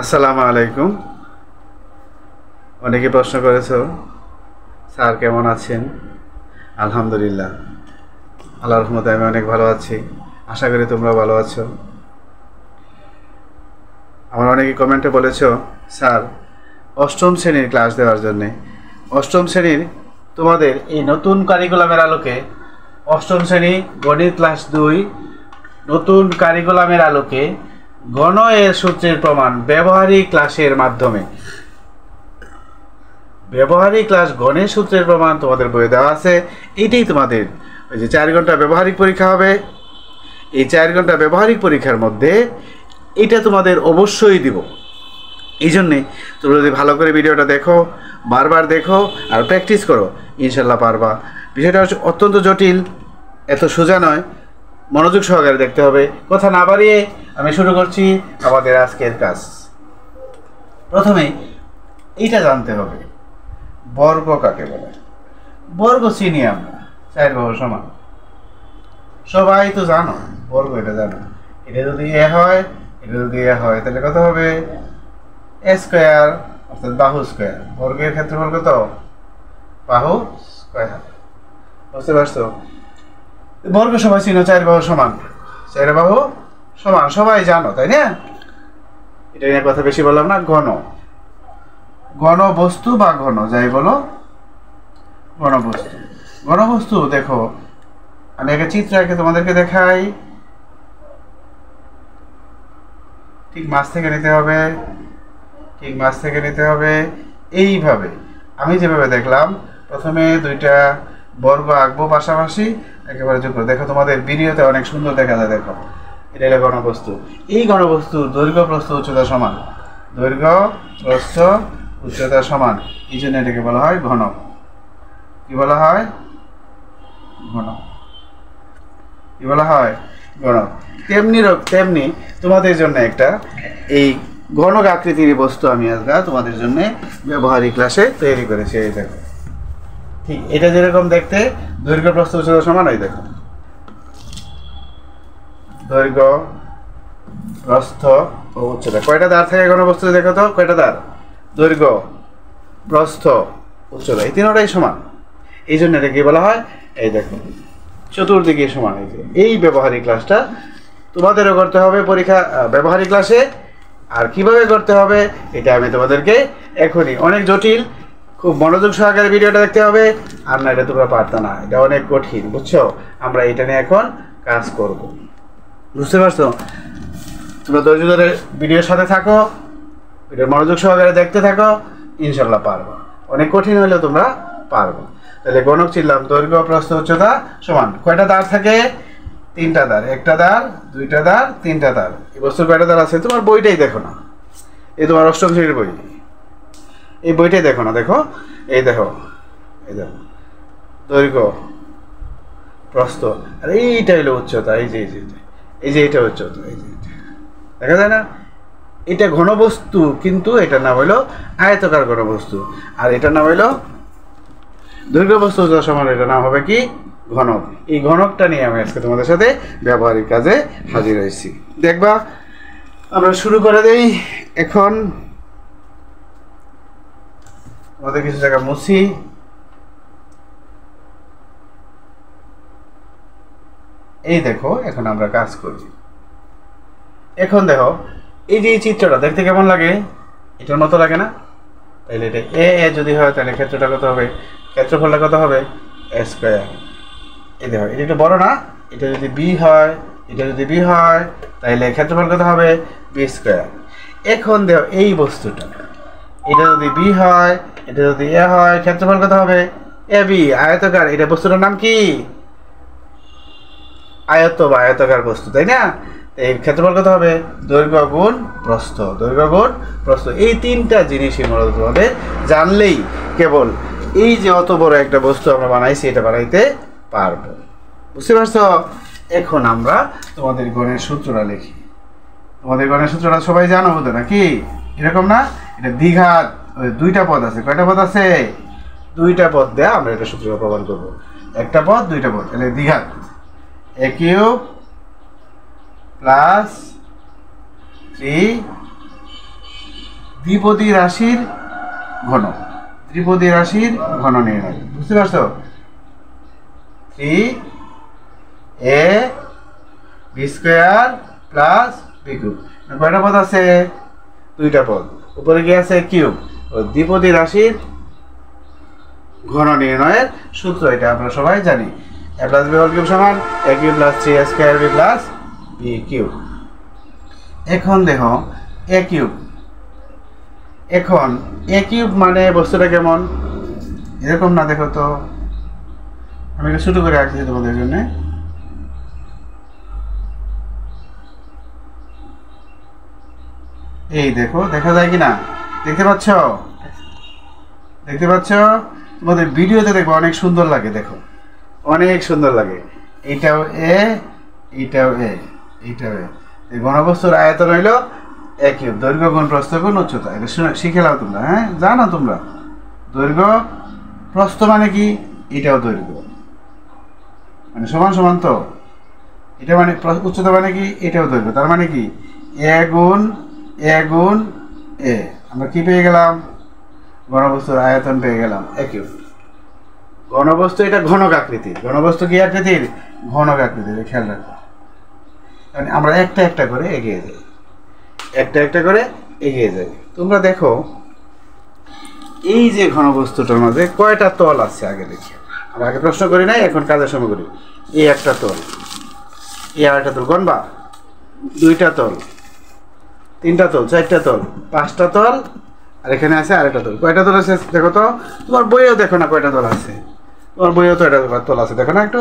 আসসালামু আলাইকুম। অনেকে প্রশ্ন করেছো স্যার কেমন আছেন? আলহামদুলিল্লাহ, আল্লাহর রহমতে আমি অনেক ভালো আছি। আশা করি তোমরা ভালো আছো। আমার অনেকে কমেন্টে বলেছো স্যার অষ্টম শ্রেণীর ক্লাস দেওয়ার জন্যে। অষ্টম শ্রেণীর তোমাদের এই নতুন কারিকুলামের আলোকে অষ্টম শ্রেণী গণিত ক্লাস 2 নতুন কারিকুলামের আলোকে গণ এর সূত্রের প্রমাণ ব্যবহারিক ক্লাসের মাধ্যমে ব্যবহারিক ক্লাস গণের সূত্রের প্রমাণ তোমাদের বইয়ে দেওয়া আছে। এইটাই তোমাদের ওই যে 4 ঘন্টা ব্যবহারিক পরীক্ষা হবে। এই 4 ঘন্টা ব্যবহারিক পরীক্ষার মধ্যে এটা তোমাদের অবশ্যই দিব। এই জন্যে তোমরা যদি ভালো করে ভিডিওটা দেখো, বারবার দেখো আর প্র্যাকটিস করো, ইনশাল্লাহ পারবা। বিষয়টা হচ্ছে অত্যন্ত জটিল, এত সোজা নয়, মনোযোগ সহকারে দেখতে হবে। কথা না বাড়িয়ে আমি শুরু করছি আমাদের আজকের কাজ। প্রথমে এইটা জানতে হবে বর্গ কাকে বলে। বর্গ চিনি আমরা, 4 বাহু সমান, সবাই তো জানো বর্গ, এটা জানো। এটা যদি এ হয়, এটা যদি এ হয়, তাহলে কত হবে? এ স্কোয়ার, অর্থাৎ বাহু স্কোয়ার। বর্গের ক্ষেত্রফল কত? বাহু স্কোয়ার। বুঝতে পারছো? বর্গ সবাই চিনো, 4 বাহু সমান, 4 বাহু সমান, সবাই জানো, তাই না? এটা নিয়ে কথা বেশি বললাম না। ঘন, ঘন বস্তু বা ঘন যাই বলো, ঘনবস্তু। ঘনবস্তু দেখো, আমি একটা চিত্র এঁকে তোমাদেরকে দেখাই। ঠিক মাছ থেকে নিতে হবে, ঠিক মাছ থেকে নিতে হবে। এইভাবে আমি যেভাবে দেখলাম, প্রথমে 2টা বর্গ আঁকবো পাশাপাশি, একেবারে যুক্ত। দেখো তোমাদের ভিডিওতে অনেক সুন্দর দেখা যায়। দেখো এটা হলো ঘনবস্তু। এই ঘনবস্তুর দৈর্ঘ্য প্রস্থ উচ্চতা সমান, দৈর্ঘ্য প্রস্থ উচ্চতা সমান। এই জন্য এটাকে বলা হয় ঘন। কি বলা হয়? ঘন। কি বলা হয়? ঘন। তেমনি তোমাদের জন্য একটা এই ঘনক আকৃতির বস্তু আমি আজকে তোমাদের জন্য ব্যবহারিক ক্লাসে তৈরি করেছি। এই দেখো, ঠিক এটা যেরকম দেখতে, দৈর্ঘ্য প্রস্থ উচ্চতা সমান। এই দেখো, দৈর্ঘ্য প্রস্থ ও উচ্চতা। কয়টা দাঁড় থাকে ঘনবস্তু? দেখো তো কয়টা দাঁড়? দৈর্ঘ্য প্রস্থ উচ্চতা, এই তিনটাই সমান। এই জন্য এটা কি বলা হয়? এই দেখো, চতুর্দিকে সমান। এই ব্যবহারিক ক্লাসটা তোমাদেরও করতে হবে পরীক্ষা ব্যবহারিক ক্লাসে। আর কিভাবে করতে হবে এটা আমি তোমাদেরকে এখনই, অনেক জটিল, খুব মনোযোগ সহকারে ভিডিওটা দেখতে হবে। আর না এটা তোমরা পারতো না, এটা অনেক কঠিন, বুঝছো? আমরা এটা নিয়ে এখন কাজ করব। বুঝতে পারছো? তোমরা ধৈর্য ধরে ভিডিওর সাথে থাকো, ভিডিওর মনোযোগ সহকারে দেখতে থাকো, ইনশাল্লাহ পারবা। অনেক কঠিন হলেও তোমরা পারবো। তাহলে গণক চিনলাম, দৈর্ঘ্য প্রস্থ উচ্চতা সমান। কয়টা দাঁড় থাকে? 3টা দাঁড়। 1টা দাঁড়, 2টা দাঁড়, 3টা দাঁড়। এই বস্তুর কয়টা দাঁড় আছে? তোমার বইটাই দেখো না, এই তোমার অষ্টম শ্রেণীর বই, এই বইটাই দেখো না। দেখো, এই দেখো, এই দেখো, দৈর্ঘ্য প্রস্থ, আর এইটা হলো উচ্চতা। এই যে এই যে এটা উচ্চতা, এই যে দেখা যায় না? এটা ঘনবস্তু, কিন্তু এটার নাম হলো আয়তকার ঘনবস্তু। আর এটার নাম হলো দৈর্ঘ্য বস্তু সমান। এটার নাম হবে কি? ঘনক। এই ঘনকটা নিয়ে আমি আজকে তোমাদের সাথে ব্যবহারিক কাজে হাজির হয়েছি। দেখবা, আমরা শুরু করে দেই এখন। আমাদের কিছু জায়গা মুছি। এই দেখো, এখন আমরা কাজ করি। এখন দেখো, এই যে চিত্রটা দেখতে কেমন লাগে? এটার মতো লাগে না? তাহলে এটা এ যদি হয়, তাহলে ক্ষেত্রটা কত হবে? ক্ষেত্রফলটা কত হবে? এ স্কোয়ার। এই দেখো, এটা একটু বড় না? এটা যদি বি হয়, এটা যদি বি হয়, তাহলে ক্ষেত্রফল কত হবে? B square. এখন দেখো, এই বস্তুটা, এটা যদি বি হয়, এটা যদি এ হয়, ক্ষেত্রফল কত হবে? A B. আয়তকার, এটা বস্তুটার নাম কি? আয়ত বা আয়তকার বস্তু, তাই না? এই ক্ষেত্রফল কত হবে? দৈর্ঘ্য গুণ প্রস্থ, দৈর্ঘ্য গুণ প্রস্থ। এই 3টা জিনিসই মূলত তোমাদের জানলেই কেবল এই যে অত বড় একটা বস্তু আমরা বানাইছি, এটা বানাইতে পারবো। বুঝতে পারছো? এখন আমরা তোমাদের গণের সূত্রটা লিখি। তোমাদের গণের সূত্রটা সবাই জানো বোধ নাকি? এরকম না? এটা দ্বিঘাত, 2টা পদ আছে। কয়টা পদ আছে? 2টা পদ দেয়া আমরা এটা সূত্রটা প্রমাণ করবো। একটা পদ, 2টা পদ, তাহলে দ্বিঘাত। a কিউব প্লাস 3 দ্বিপদী রাশির ঘন, দ্বিপদী রাশির ঘন নির্ণয়। বুঝতে পারছো? 3ab² plus b cube. কয়টা পদ আছে? দুইটা পদ। উপরে কি আছে? কিউব। দ্বিপদী রাশির ঘন নির্ণয়ের সূত্র এটা আমরা সবাই জানি। a + b হোল কিউব সমান a cube plus 3a² b plus b cube. এখন দেখো a কিউব, এখন a কিউব মানে বস্তুটা কেমন? এরকম না, দেখো তো, আমি এটা ছোট করে রাখছি তোমাদের জন্য। এই দেখো, দেখা যায় কিনা? দেখতে পাচ্ছ? দেখতে পাচ্ছ? তোমাদের ভিডিওতে দেখো অনেক সুন্দর লাগে, দেখো অনেক সুন্দর লাগে। এইটাও এ, এইটাও এ, এইটাও এ। এই ঘনবস্তুর আয়তন হইল a কিউব, দৈর্ঘ্য গুণ প্রস্থ গুণ উচ্চতা। এটা শিখে নাও তোমরা, হ্যাঁ জানো তোমরা। দৈর্ঘ্য প্রস্থ মানে কি? এটাও দৈর্ঘ্য, মানে সমান সমান তো। এটা মানে উচ্চতা মানে কি? এটাও দৈর্ঘ্য। তার মানে কি? a গুণ a। আমরা কি পেয়ে গেলাম? ঘনবস্তুর আয়তন পেয়ে গেলাম a কিউব। ঘনবস্তু এটা ঘনক আকৃতির। ঘনবস্তু কি আকৃতির? ঘনক আকৃতির। খেয়াল রাখো, আমরা একটা একটা করে এগিয়ে যাই, একটা একটা করে এগিয়ে যাই। তোমরা দেখো এই যে ঘনবস্তুটার মাঝে কয়টা তল আছে আগে দেখি। আমরা আগে প্রশ্ন করি নাই, এখন কাজের সময় করি। এই একটা তল, এই আরেকটা তল, গণবা। দুইটা তল, তিনটা তল, চারটা তল, পাঁচটা তল, আর এখানে আছে আরেকটা তল। কয়টা তল আছে দেখো তো? তোমার বইয়েও দেখো না কয়টা তল আছে? তোমার বইয়েও তো এটা তল আছে, দেখো না একটু?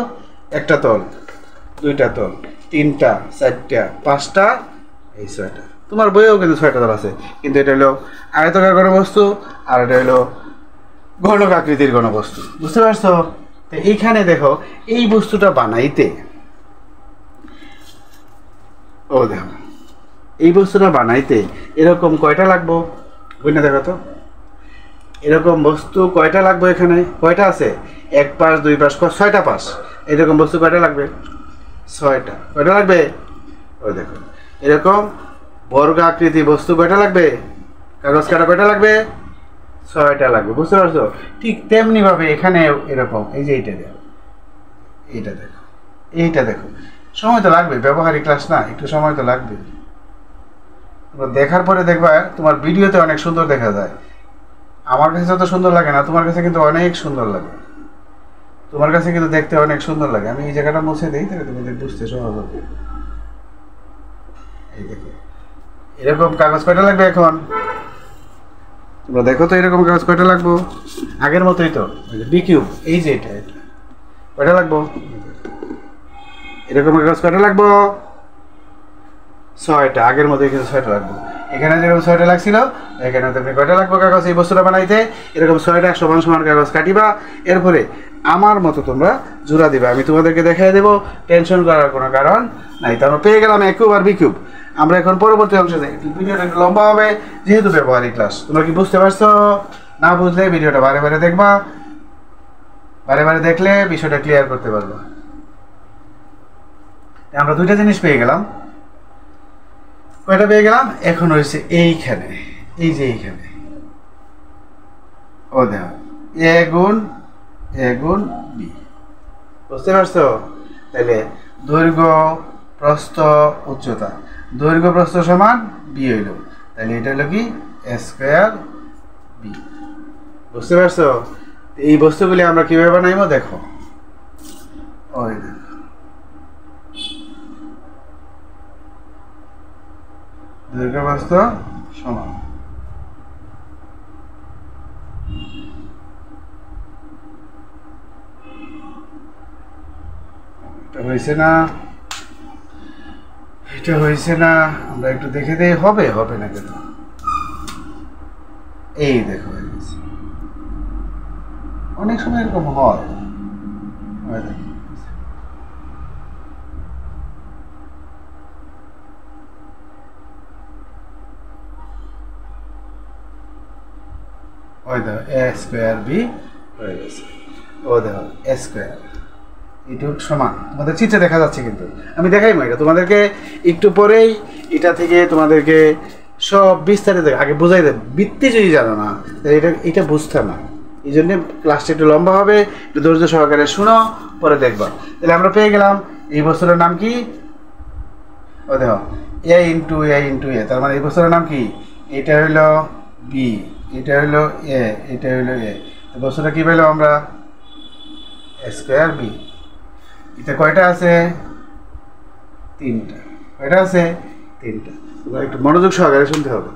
একটা তল, দুইটা তল, তিনটা, চারটা, পাঁচটা, এই ছয়টা। তোমার বইয়েও কিন্তু ছয়টা তল আছে, কিন্তু এটা হলো আয়তাকার ঘনবস্তু আর এটা হলো ঘনক আকৃতির ঘনবস্তু। বুঝতে পারছো? তো এইখানে দেখো এই বস্তুটা বানাইতে, ও দেখো এই বস্তুটা বানাইতে এরকম কয়টা লাগবো? বুঝ না, দেখো তো এরকম বস্তু কয়টা লাগবে? এখানে কয়টা আছে? এক পাশ, দুই পাশ, ছয়টা পাশ। এরকম বস্তু কয়টা লাগবে? ছয়টা। কয়টা লাগবে? ওই দেখো এরকম বর্গ আকৃতি বস্তু কয়টা লাগবে? কাগজ কাটা কয়টা লাগবে? ছয়টা লাগবে। বুঝতে পারছো? ঠিক তেমনি ভাবে এখানে এরকম, এই যে এইটা দেখো, এইটা দেখো, এইটা দেখো। সময় তো লাগবে, ব্যবহারিক ক্লাস না, একটু সময় তো লাগবে। দেখার পরে দেখবা তোমার ভিডিওতে অনেক সুন্দর দেখা যায়। আমার কাছে যত সুন্দর লাগে না, তোমার কাছে কিন্তু অনেক সুন্দর লাগে। তোমার কাছে কিন্তু দেখতে অনেক সুন্দর লাগে। আমি এই জায়গাটা মুছে দিই, তাহলে তোমাদের বুঝতে সহজ হবে। এই দেখো এরকম কাগজ কয়টা লাগবে এখন? তোমরা দেখো তো এরকম কাগজ কয়টা লাগবো? আগের মতোই তো, বি কিউব। এই যে এটা এটা কয়টা লাগবো? এরকম কাগজ কয়টা লাগবো? ছয়টা। আগের মতো এখানে ছয়টা লাগবে। এখানে যেরকম ছয়টা লাগছিল, এখানে তুমি কয়টা লাগবে কাগজ এই বস্তুটা বানাইতে? এরকম ছয়টা সমান সমান কাগজ কাটিবা। এরপরে আমার মতো তোমরা জোড়া দিবা। আমি তোমাদেরকে দেখাই দেবো, টেনশন করার কোনো কারণ নাই। তো আমরা পেয়ে গেলাম a কিউব আর b কিউব। আমরা এখন পরবর্তী অংশে যাই। ভিডিওটা একটু লম্বা হবে যেহেতু ব্যবহারিক ক্লাস। তোমরা কি বুঝতে পারছো? না বুঝলে ভিডিওটা বারে বারে দেখবা, বারে বারে দেখলে বিষয়টা ক্লিয়ার করতে পারবো। আমরা দুইটা জিনিস পেয়ে গেলাম। কয়টা পেয়ে গেলাম? এখন হয়েছে এইখানে, এই যে এইখানে, ও দেখো a গুণ b। বুঝতে পারছো? তাহলে দৈর্ঘ্য প্রস্থ উচ্চতা, দৈর্ঘ্য প্রস্থ সমান b হইল। তাহলে এটা হলো কি? a² b। বুঝতে পারছো? এই বস্তুগুলি আমরা কিভাবে বানাইবো দেখো। ওই দেখো দৈর্ঘ্য প্রস্থ সমান। এটা হয়েছে না? এটা হয়েছে না? আমরা একটু দেখে দেই, হবে হবে না কেন? এই দেখো হয়ে গেছে। অনেক সময় এরকম হয়। ওই দেখো a² b হয়ে গেছে। ও দেখো a², এইটুক সমান। তোমাদের চিত্রে দেখা যাচ্ছে, কিন্তু আমি দেখাইবো এটা তোমাদেরকে একটু পরেই। এটা থেকে তোমাদেরকে সব বিস্তারিত আগে বুঝাই দেব। বৃত্তি যদি জানো না এটা বুঝতে না। এই জন্যে ক্লাসটা একটু লম্বা হবে, একটু ধৈর্য সহকারে শুনো, পরে দেখবা। তাহলে আমরা পেয়ে গেলাম এই বস্তুটার নাম কি? ও দেখো এ ইন্টু এ, তার মানে এই বস্তুটার নাম কি? এটা হইলো বি, এটা হইলো এ, এটা হইলো এ। বস্তুটা কি পেলাম আমরা? এ স্কোয়ার বি। এটা কয়টা আছে? 3টা। কয়টা আছে? 3টা। একটু মনোযোগ সহকারে শুনতে হবে,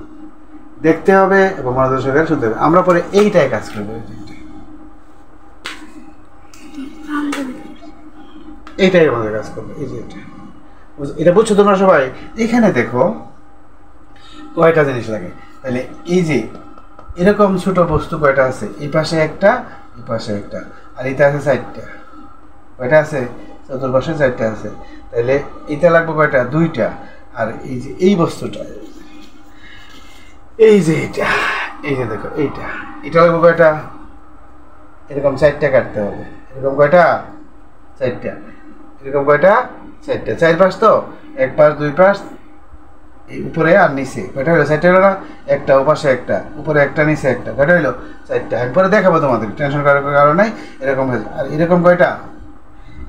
দেখতে হবে এবং মনোযোগ সহকারে শুনতে হবে। আমরা পরে এইটাই কাজ করবো, এইটাই আমাদের কাজ করবো। এই যে এটা বুঝছো তোমরা সবাই? এখানে দেখো কয়টা জিনিস লাগে। তাহলে এই যে এরকম ছোট বস্তু কয়টা আছে? এই পাশে একটা, এই পাশে একটা, আর এটা আছে 4টা। কয়টা আছে? চতুর্পাশে 4টা আছে। তাহলে এটা লাগবে কয়টা? 2টা। আর এই যে এই বস্তুটা, এই যে এটা, এই যে দেখো এটা লাগবে কয়টা? এরকম 4টা কাটতে হবে। এরকম কয়টা? 4টা। এরকম কয়টা? 4টা। 4 পাশ তো, 1 পাশ 2 পাশ, এই উপরে আর নিচে কয়টা হলো? 4টা হলো না? একটা ওপাশে একটা, উপরে একটা, নিচে একটা, কয়টা হলো? 4টা। একবারে দেখাবো তোমাদের, টেনশন করার কারণ নাই। এরকম হয়েছে। আর এরকম কয়টা?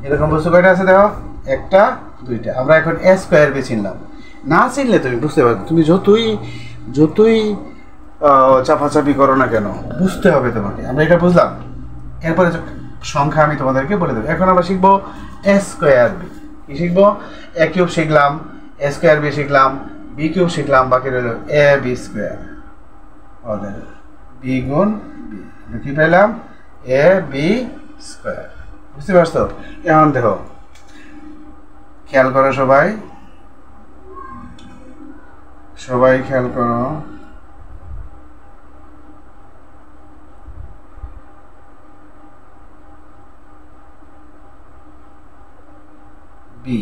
এরকম বস্তু কয়টা আছে দেখো? 1টা 2টা। আমরা এখন এ স্কোয়ার বি চিনলাম। না চিনলে তুমি বুঝতে পারবে, তুমি যতই চাপাচাপি করো না কেন, বুঝতে হবে তোমাকে। আমরা এটা বুঝলাম, এরপরে সংখ্যা আমি তোমাদেরকে বলে দেবো। এখন আমরা শিখবো এ স্কোয়ার বি। কি শিখবো? এ কিউব শিখলাম, এ স্কোয়ার বি শিখলাম, বি কিউব শিখলাম, বাকি রইল এ বি স্কোয়ার। বি গুণ বি, কি পেলাম? A B square. বুঝতে পারছো? এখন দেখো, খেয়াল করো সবাই, খেয়াল করো। বি,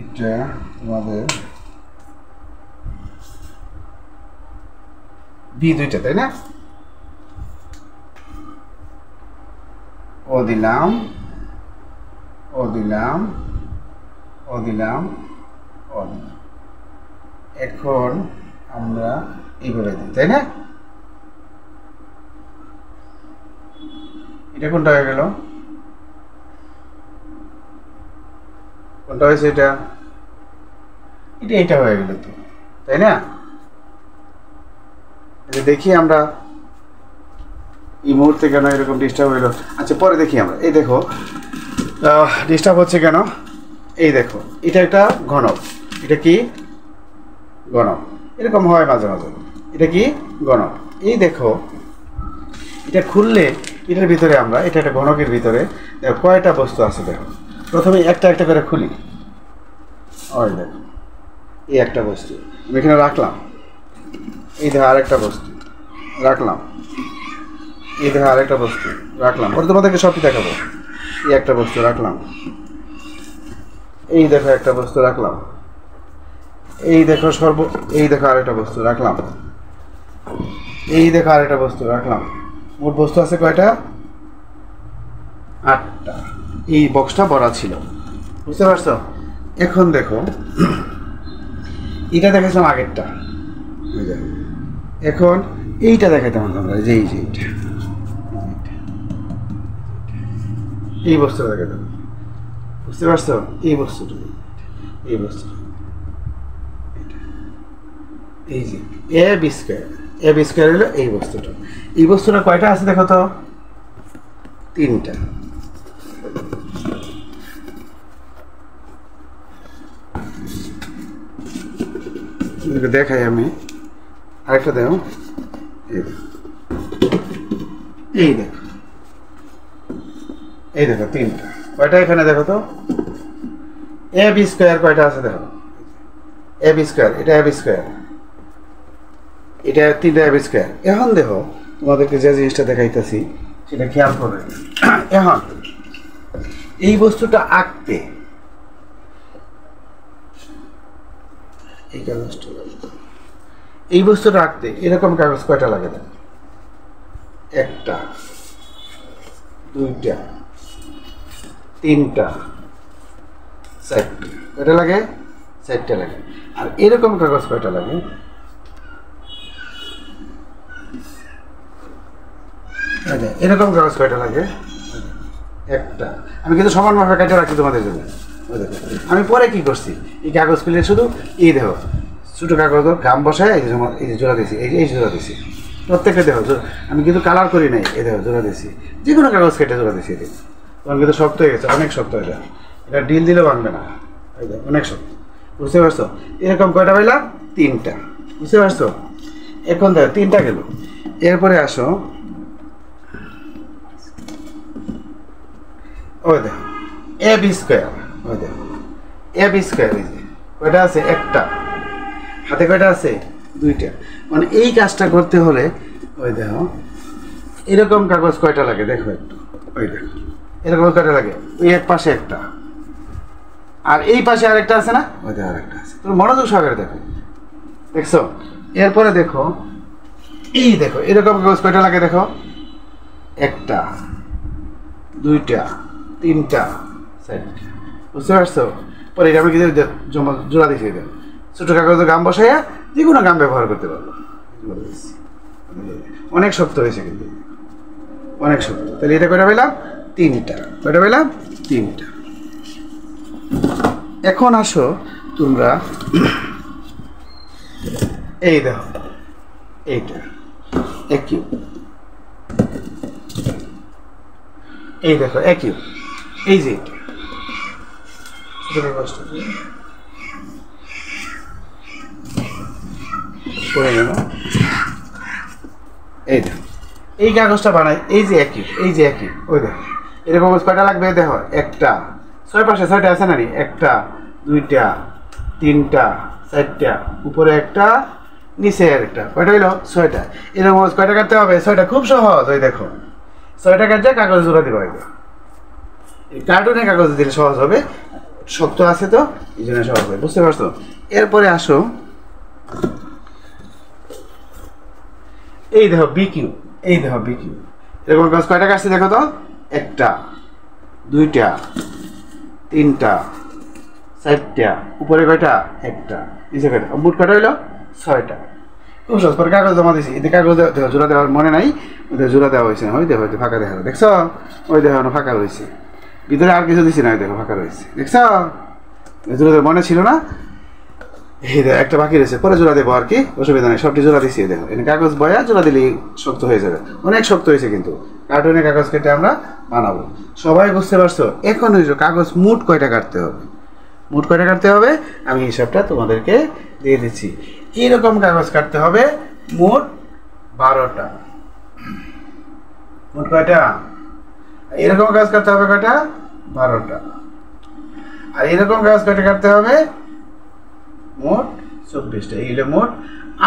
এটা তোমাদের বি 2টা, তাই না? ও দিলাম, ও দিলাম, ও দিলাম, ও দিলাম। এখন আমরা এইভাবে দিই, তাই না? এটা কোনটা হয়ে গেল? কোনটা হয়েছে? এটা হয়ে গেল তো, তাই না? দেখি আমরা এই মুহূর্তে কেন এরকম ডিস্টার্ব হইলো। আচ্ছা পরে দেখি আমরা। এই দেখো ডিস্টার্ব হচ্ছে কেন। এই দেখো এটা একটা ঘনক। এটা কি? ঘনক। এরকম হয় মাঝে মাঝে। এটা কি? ঘনক। এই দেখো এটা খুললে এটার ভিতরে আমরা, এটা একটা ঘনকের ভিতরে দেখো কয়টা বস্তু আছে। দেখো প্রথমে একটা একটা করে খুলি। ওই দেখো এই একটা বস্তু আমি এখানে রাখলাম। এই দেখো আরেকটা বস্তু রাখলাম। এই দেখো আরেকটা বস্তু রাখলাম। ওটা তোমাদেরকে সবই দেখাবো। এই একটা বস্তু রাখলাম। এই দেখো একটা বস্তু রাখলাম। এই দেখো এই দেখো আরেকটা বস্তু রাখলাম। এই দেখো আরেকটা বস্তু রাখলাম। মোট বস্তু আছে কয়টা? 8টা। এই বক্সটা ভরা ছিল, বুঝতে পারছো? এখন দেখো এটা দেখাইছিলাম আগেরটা, এখন এইটা দেখাইতাম আমরা, যে এই যে এই বস্তুটা দেখাইতাম, বুঝতে পারছো? এই বস্তুটা, এই বস্তুটা, এই যে A B square. A B square হলো এই বস্তুটা। এই বস্তুটা কয়টা আছে দেখো তো? 3টা। দেখাই আমি আরেকটা। দেখো এই দেখো, এই দেখো 3টা। কয়টা এখানে দেখো তো? এ বি স্কোয়ার কয়টা আছে দেখো? এ বি স্কোয়ার, এটা এ বি স্কোয়ার, এটা 3টা এ বি স্কোয়ার। এখন দেখো তোমাদেরকে যে জিনিসটা দেখাইতেছি সেটা খেয়াল করবে। এখন এই বস্তুটা আঁকতে, এই কাগজটা, এই বস্তুটা আঁকতে এরকম কাগজ কয়টা লাগে? একটা, 2টা, 3টা, 4টা। কয়টা লাগে? 4টা লাগে। আর এরকম কাগজ কয়টা লাগে? এরকম কাগজ কয়টা লাগে? একটা। আমি কিন্তু সমান ভাবে কেটে রাখি তোমাদের জন্য। আমি পরে কি করছি, এই কাগজ খুলে শুধু এই দেখো ছোটো কাগজ গাম বসায় এই যে জোড়া দিয়েছি, এই জোড়া দিয়েছি প্রত্যেকটা দেখো। আমি কিন্তু কালার করি নাই, এই দেখো জোড়া দিয়েছি, যে কোনো কাগজ কেটে জোড়া দিয়েছি। এটা তখন কিন্তু শক্ত হয়ে গেছে, অনেক শক্ত। এটা ডিল দিলেও ভাঙবে না, এই দেখো অনেক শক্ত। বুঝতে পারছো? এরকম কয়টা পাইলাম? 3টা। বুঝতে পারছো? এখন দেখো 3টা গেল। এরপরে আসো, ওই দেখো এ বি স্কোয়ার, ওই দেখো এ বি স্কোয়ার। এই যে কয়টা আছে? একটা। হাতে কয়টা আছে? 2টা। মানে এই কাজটা করতে হলে ওই দেখো এরকম কাগজ কয়টা লাগে দেখো একটু, ওই দেখো এরকম কয়টা লাগে? ওই এক পাশে একটা, আর এই পাশে আরেকটা আছে না? ওই দেখো আরেকটা আছে। তুমি মনোযোগ সহকারে দেখো, দেখছো? এরপরে দেখো এই দেখো এরকম কাগজ কয়টা লাগে দেখো? একটা, 2টা, 3টা, 4টা। বুঝতে পারছো? পরে এটা আমি কিন্তু জোড়া দিয়েছি। দেবো ছোটো কাগজের গাম বসাইয়া যে কোনো গাম ব্যবহার করতে পারবো। অনেক শক্ত হয়েছে কিন্তু, অনেক শক্ত। তাহলে এটা কয়টা পেলাম? 3টা। কয়টা পেলাম? 3টা। এখন আসো তোমরা, এই দেখো এইটা একই, এই দেখো একই, এই যে এই কাগজটা বানাই, এই যে একই, এই যে একই। ওই দেখো এরকম কয়টা লাগবে দেখো? একটা, 6 পাশে 6টা আছে না? একটা, 2টা, 3টা, 4টা, উপরে একটা, নিচে একটা। কয়টা হইলো? 6টা। এরকম কয়টা কাটতে হবে? 6টা। খুব সহজ। ওই দেখো 6টা কাটতে কাগজ জোড়া দিবা। এই কার্টুনে কাগজ দিলে সহজ হবে, শক্ত আছে তো এই জন্য সহজ হবে। বুঝতে পারছো? এরপরে আসো, এই দেখো বি কিউ, এই দেখো বি কিউ। এরকম কাগজ কয়টা কাটছে দেখো তো? একটা, 2টা, 3টা, 4টা, উপরে কয়টা? একটা, নিচে কয়টা? মোট কয়টা হইলো? 6টা। খুব সহজ। পরে কাগজ জমা দিয়েছি, এতে কাগজ জোড়া দেওয়ার মনে নাই, ওদের জোড়া দেওয়া হয়েছে। ওই দেখো ফাঁকা দেখা, দেখছো? ওই দেখো ফাঁকা রয়েছে, ভিতরে আর কিছু দিছি না। ওই দেখো ফাঁকা রয়েছে, দেখছো? জোড়া দেওয়ার মনে ছিল না, এই দেখো একটা বাকি রয়েছে, পরে জোড়া দেবো আর কি, অসুবিধা নেই। সবটি জোড়া দিচ্ছি। দেখো এখানে কাগজ বয়া জোড়া দিলেই শক্ত হয়ে যাবে। অনেক শক্ত হয়েছে কিন্তু কার্টুনের কাগজ কেটে আমরা বানাবো। সবাই বুঝতে পারছো? এখন হয়েছে কাগজ মোট কয়টা কাটতে হবে? মোট কয়টা কাটতে হবে আমি হিসাবটা তোমাদেরকে দিয়ে দিচ্ছি। এইরকম কাগজ কাটতে হবে মোট 12টা। মোট কয়টা? এরকম কাজ কাটতে হবে কয়টা? 12টা। আর এরকম কাজ কয়টা কাটতে হবে? মোট 24টা। এই হলো মোট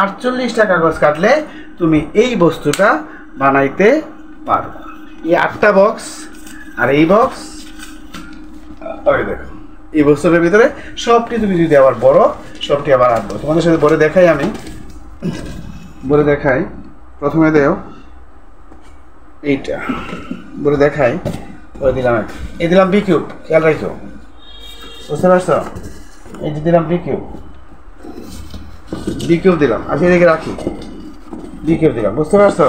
48টা কাগজ কাটলে তুমি এই বস্তুটা বানাইতে পারো। এই 8টা বক্স আর এই বক্স, ওই দেখো এই বস্তুটার ভিতরে সবটি তুমি যদি আবার বড়, সবটি আবার আনবো তোমাদের সাথে বলে দেখাই। আমি বলে দেখাই, প্রথমে দেও এইটা বলে দেখাই, বলে দিলাম এই দিলাম বি কিউব, খেয়াল রাখো। বুঝতে পারছো? এই যে দিলাম বি কিউব, বি কিউব দিলাম। আচ্ছা এদিকে রাখি, বি কিউব দিলাম। বুঝতে পারছো?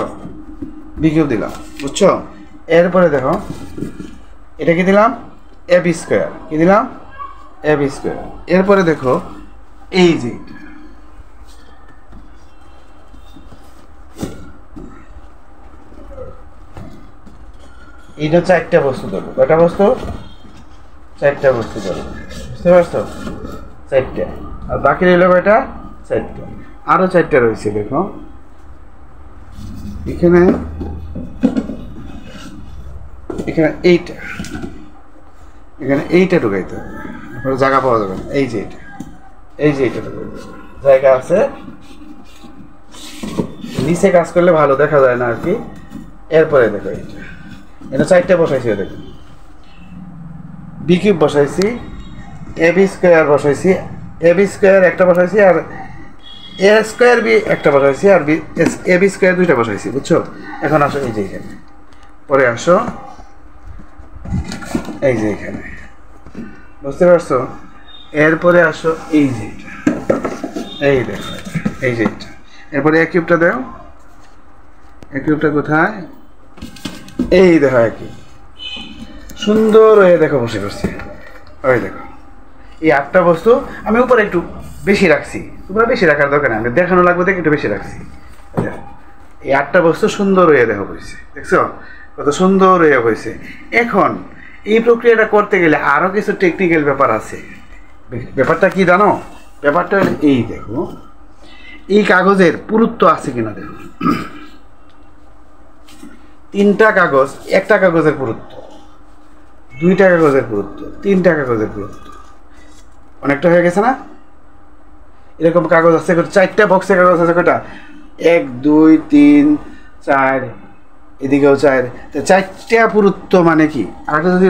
বি কিউব দিলাম, বুঝছো? এরপরে দেখো এটা কি দিলাম? A B square. কি দিলাম? A B square. এরপরে দেখো এই যে এইটা 4টা বস্তু ধরবো। কয়টা বস্তু? 4টা বস্তু ধরবো। বুঝতে পারছো? 4টা। আর বাকি রইল কয়টা? 4টা। আরো 4টা রয়েছে। দেখো এখানে, এখানে এইটা, এখানে এইটা ঢুকাইতে হবে, জায়গা পাওয়া যাবে না। এই যে এটা, এই যে এটা ঢুকাইতে হবে, জায়গা আছে। নিচে কাজ করলে ভালো দেখা যায় না আর কি। এরপরে দেখো এইটা, এটা 4টা বসাইছি। দেখো বি কিউব বসাইছি, এ বি স্কোয়ার বসাইছি, এ বি স্কোয়ার একটা বসাইছি, আর এ স্কোয়ার বি একটা বসাইছি, আর এ বি স্কোয়ার 2টা বসাইছি। বুঝছো? এখন আসো এই যে এখানে, পরে আসো এই যে এখানে। বুঝতে পারছো? এরপরে আসো এই যে এটা, এই দেখো এই যে এটা, এরপরে এক কিউবটা দাও, এক কিউবটা কোথায়, এই দেখো এক কিউব সুন্দর হয়ে দেখো বসে করছে। ওই দেখো এই 8টা বস্তু আমি উপরে একটু বেশি রাখছি, তোমরা বেশি রাখার দরকার নেই, আমি দেখানো লাগবে দেখে একটু বেশি রাখছি। এই 8টা বস্তু সুন্দর হয়ে দেখো বসছে, দেখছো কত সুন্দর হয়ে হয়েছে। এখন এই প্রক্রিয়াটা করতে গেলে আরও কিছু টেকনিক্যাল ব্যাপার আছে। ব্যাপারটা কি জানো? ব্যাপারটা হলো এই দেখো, এই কাগজের পুরুত্ব আছে কিনা দেখো। 3টা কাগজ, 1টা কাগজের পুরুত্ব, 2টা কাগজের পুরুত্ব, 3টা কাগজের পুরুত্ব, অনেকটা হয়ে গেছে না? এরকম কাগজ আছে 4টা বক্সের কাগজ আছে কটা, 1 2 3 4, এদিকেও 4, তো 4টা পুরুত্ব মানে কি, আরেকটা যদি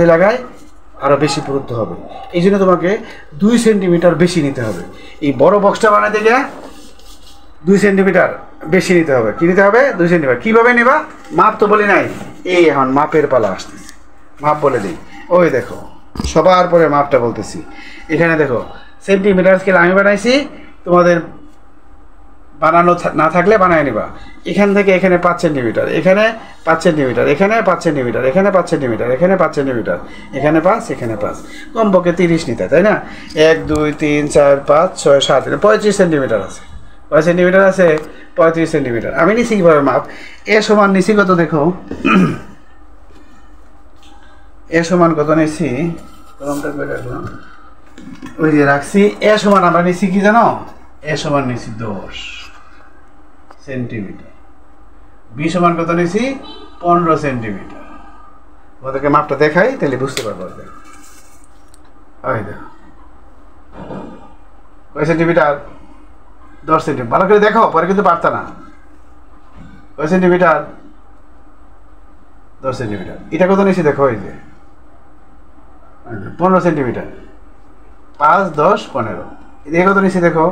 লাগাই আরও বেশি পুরুত্ব হবে। এই জন্য তোমাকে 2 সেন্টিমিটার বেশি নিতে হবে। এই বড় বক্সটা বানাতে গিয়ে 2 সেন্টিমিটার বেশি নিতে হবে। কী নিতে হবে? 2 সেন্টিমিটার। কীভাবে নেবা? মাপ তো বলি নাই, এই এখন মাপের পালা আসতেছে, মাপ বলে দিই। ওই দেখো সবার পরে মাপটা বলতেছি। এখানে দেখো সেন্টিমিটার স্কেল আমি বানাইছি, তোমাদের বানানো না থাকলে বানায় নিবা। এখান থেকে এখানে 5 সেন্টিমিটার, এখানে 5 সেন্টিমিটার, এখানে 5 সেন্টিমিটার, এখানে 5 সেন্টিমিটার, এখানে 5 সেন্টিমিটার, এখানে 5, এখানে 5, কমপক্ষে 30 নিতে, তাই না? 1 2 3 4 5 6 7, 35 সেন্টিমিটার আছে। 5 সেন্টিমিটার আছে, 35 সেন্টিমিটার। আমি নিছি কীভাবে মাপ, এ সমান নিছি কত দেখো, এ সমান কত নিছি, কলমটা করে রাখলাম, ওই যে রাখছি। এ সমান আমরা নিছি কি জানো? এ সমান নিছি 10 সেন্টিমিটার। বি সমান কত নিছি? 15 সেন্টিমিটার। ওদেরকে মাপটা দেখাই তাহলে বুঝতে পারবো। ওই দেখো কয় সেন্টিমিটার? 10 সেন্টিমিটার। ভালো করে দেখো, পরে কিন্তু পারতা না। কয় সেন্টিমিটার? 10 সেন্টিমিটার। এটা কত নিছি দেখো, এই যে 15 সেন্টিমিটার। 5 10 15। এদিকে কত নিছি দেখো,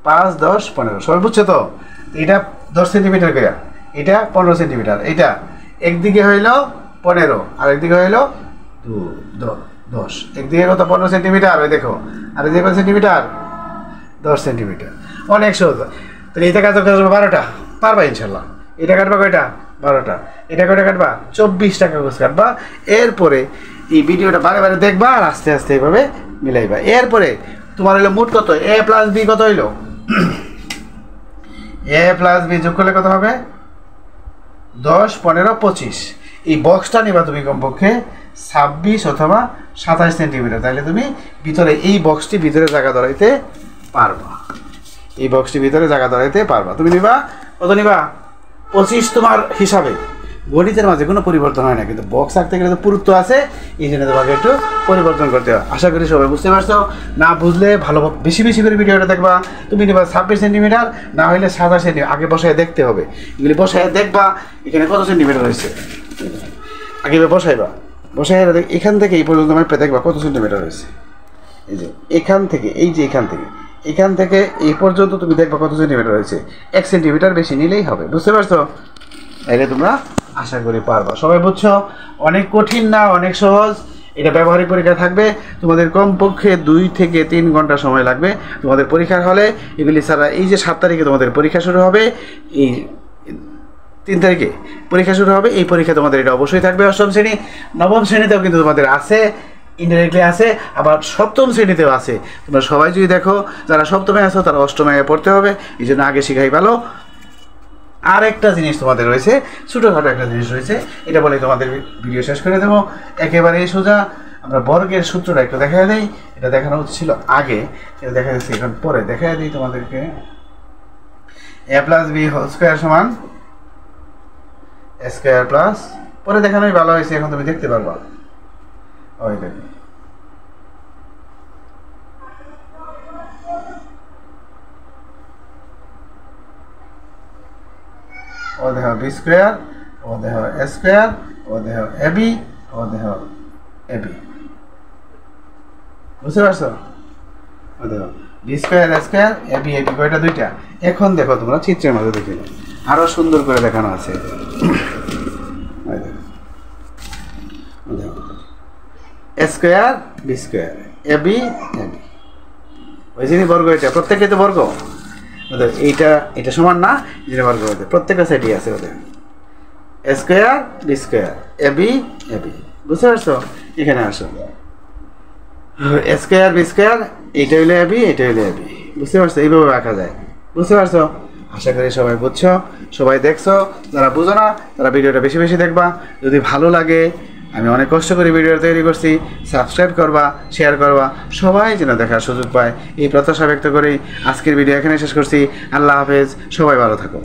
5 10 15। সবাই বুঝছো তো? এটা 10 সেন্টিমিটার করে, এটা 15 সেন্টিমিটার। এটা একদিকে হইল 15 আর একদিকে হইল 10। একদিকে কত? 15 সেন্টিমিটার। ওই দেখো, আর এদিকে কত সেন্টিমিটার? 10 সেন্টিমিটার। অনেক সহজ। তাহলে এটা কাজ 12টা পারবা ইনশাল্লাহ। এটা কাটবা কয়টা? 12টা। এটা কয়টা কাটবা? 24টা কাগজ কাটবা। এরপরে এই ভিডিওটা বারে বারে দেখবা আর আস্তে আস্তে এইভাবে মিলাইবা। এরপরে তোমার হইলো মোট কত? a প্লাস বি কত হইলো? a প্লাস বি যোগ করলে কত হবে? 10 15 25। এই বক্সটা নিবা তুমি কমপক্ষে 26 অথবা 27 সেন্টিমিটার। তাহলে তুমি ভিতরে এই বক্সটি ভিতরে জায়গা ধরাইতে পারবা। এই বক্সটি ভিতরে জায়গা ধরাইতে পারবা। তুমি নিবা কত নিবা? 25 তোমার হিসাবে। গণিতের মাঝে কোনো পরিবর্তন হয় না, কিন্তু বক্স আঁকতে গেলে তো পুরুত্ব আছে, এই জন্য তোমাকে একটু পরিবর্তন করতে হয়। আশা করি সবাই বুঝতে পারছো। না বুঝলে ভালো বেশি বেশি করে ভিডিওটা দেখবা। তুমি নিবা 26 সেন্টিমিটার, না হলে 27 সেন্টিমিটার। আগে বসায় দেখতে হবে, এগুলি বসায় দেখবা এখানে কত সেন্টিমিটার হয়েছে। আগে বসাইবা, বসাই এখান থেকে এই পর্যন্ত মাপে দেখবা কত সেন্টিমিটার হয়েছে। এই যে এখান থেকে, এই যে এখান থেকে এই পর্যন্ত তুমি দেখবা কত সেন্টিমিটার হয়েছে। 1 সেন্টিমিটার বেশি নিলেই হবে। বুঝতে পারছো? তাইলে তোমরা আশা করি পারবা। সবাই বুঝছো? অনেক কঠিন না, অনেক সহজ। এটা ব্যবহারিক পরীক্ষা থাকবে, তোমাদের কমপক্ষে 2 থেকে 3 ঘন্টা সময় লাগবে তোমাদের পরীক্ষার হলে। এগুলি ছাড়া এই যে 7 তারিখে তোমাদের পরীক্ষা শুরু হবে, এই 3 তারিখে পরীক্ষা শুরু হবে। এই পরীক্ষা তোমাদের এটা অবশ্যই থাকবে 8ম শ্রেণী। 9ম শ্রেণীতেও কিন্তু তোমাদের আছে, ইনডাইরেক্টলি আছে, আবার 7ম শ্রেণীতেও আছে। তোমরা সবাই যদি দেখো, যারা 7মে আছো তারা 8মে পড়তে হবে, এই জন্য আগে শিখাই ভালো। আর একটা জিনিস তোমাদের রয়েছে, ছোটোখাটো একটা জিনিস রয়েছে, এটা বলে তোমাদের ভিডিও শেষ করে দেবো। একেবারে সোজা আমরা বর্গের সূত্রটা একটু দেখা দিই। এটা দেখানো ছিল আগে, এটা দেখা যাচ্ছে এখন পরে দেখা দিই তোমাদেরকে। a plus B whole square সমান a স্কোয়ার প্লাস, পরে দেখানোই ভালো হয়েছে, এখন তুমি দেখতে পারবা। ওই দেখো ও দেখো বি স্কোয়ার, ও দেখো এ স্কোয়ার, ও দেখো এ বি, ও দেখো এ বি। বুঝতে পারছো? ও দেখো B square A square A B কয়টা? 2টা। এখন দেখো তোমরা চিত্রের মধ্যে দেখে নাও, আরো সুন্দর করে দেখানো আছে। Square B square A B ওই জন্য বর্গ, এটা প্রত্যেকটাই তো বর্গ ওদের, এটা সমান না, যেটা বর্গ ওদের প্রত্যেকটা সাইডই আছে ওদের। Square B square A B বুঝতে পারছো? এখানে আসো, স্কোয়ার বি স্কোয়ার, এইটা হইলে এ বি, এটা হইলে এ বি, বুঝতে পারছো? এইভাবে রাখা যায়, বুঝতে পারছো? আশা করি সবাই বুঝছো, সবাই দেখছো। যারা বুঝো না তারা ভিডিওটা বেশি বেশি দেখবা। যদি ভালো লাগে, আমি অনেক কষ্ট করে ভিডিও তৈরি করছি, সাবস্ক্রাইব করবা, শেয়ার করবা, সবাই যেন দেখার সুযোগ পায়, এই প্রত্যাশা ব্যক্ত করেই আজকের ভিডিও এখানে শেষ করছি। আল্লাহ হাফেজ, সবাই ভালো থাকো।